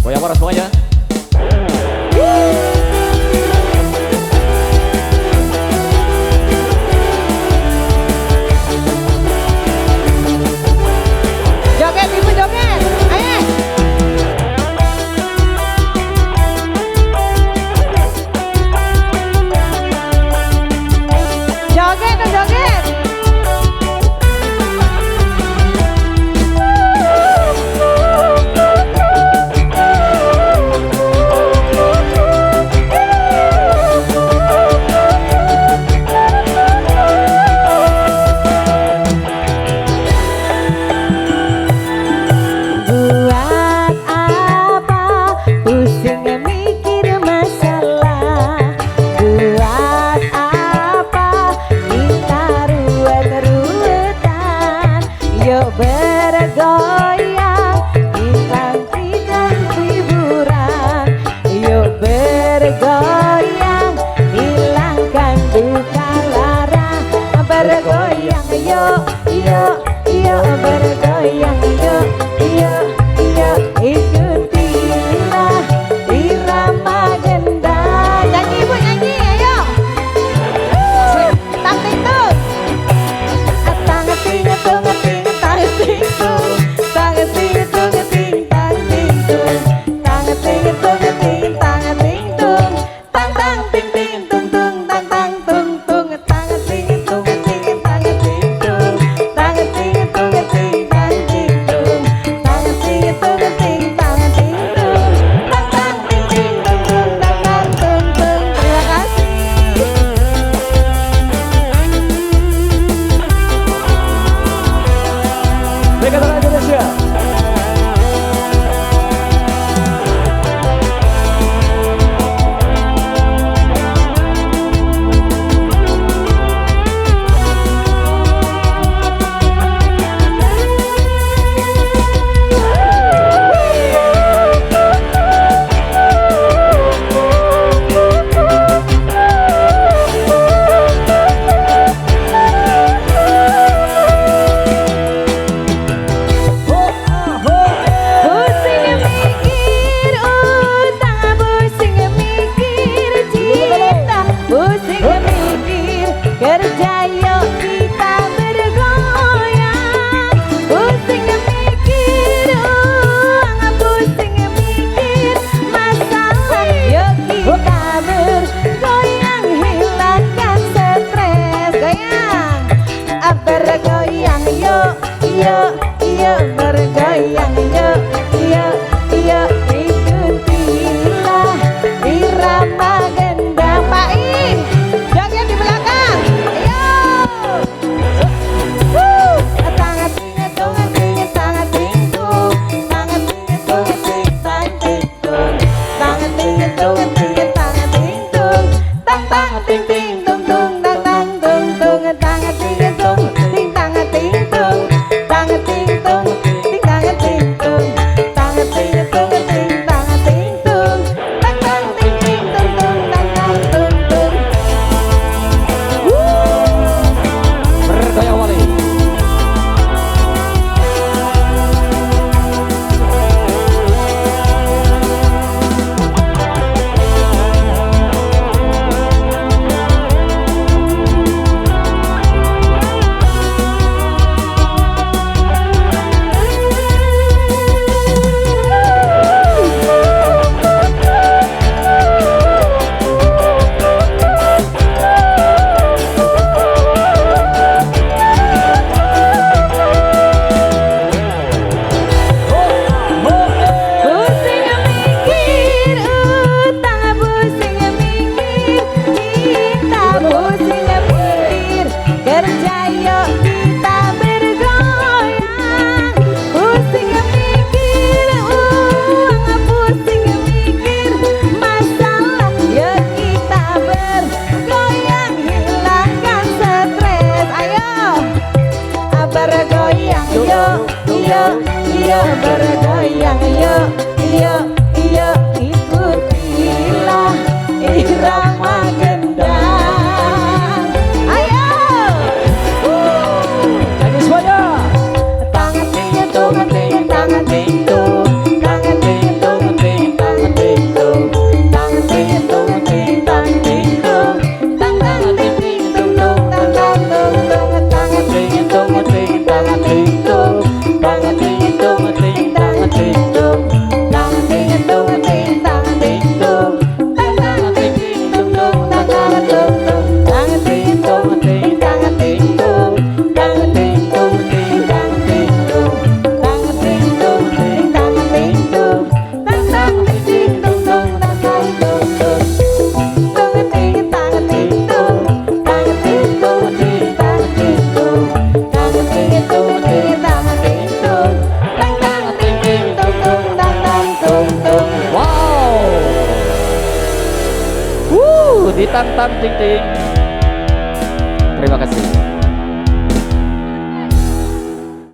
Goyang para semuanya. Joget ibu joget, ayo. Joget dong joget. Bergoyang, hilang tidak hiburan. Yuk bergoyang, hilangkan duka lara. Bergoyang, yuk, yuk, yuk bergoyang, yuk, yuk, yuk ikutilah irama gendang. Nyanyi ibu nyanyi, ayo. Tak tinggal. Tang ting tung ting tang ting tung tang ting tung ting tang ting tung tang ting tung ting tang ting tung tang tang ting ting tung tung tang tang tung tung tang ting tung ting tang ting tung tang ting tung ting tang ting tung tang ting tung ting tang ting tung tang tang ting ting tung tung tang tang tung tung. Terima kasih. Dekatan Indonesia. Kerja yuk kita bergoyang, pusing mikir uang, pusing mikir masalah. Yuk kita bergoyang, hilangkan stres. Goyang, bergoyang yuk, yuk, yuk bergoyang yuk, yuk, yuk ikutilah irama gendang. Pak I, joget di belakang. Ting ting tung tung tang tang tung tung tang ting tung ting tang ting tung tang ting tung ting tang ting tung tang ting tung ting tang ting tung tang tang ting ting tung tung tang tang tung tung. Bergoyang Wali. Bergoyang yuk, yuk, yuk ikutilah irama gendang. Ayo, Nyanyi semuanya. tangan ting tung ting tangan ting tung tangan ting tung ting tang tang ting ting. Terima kasih.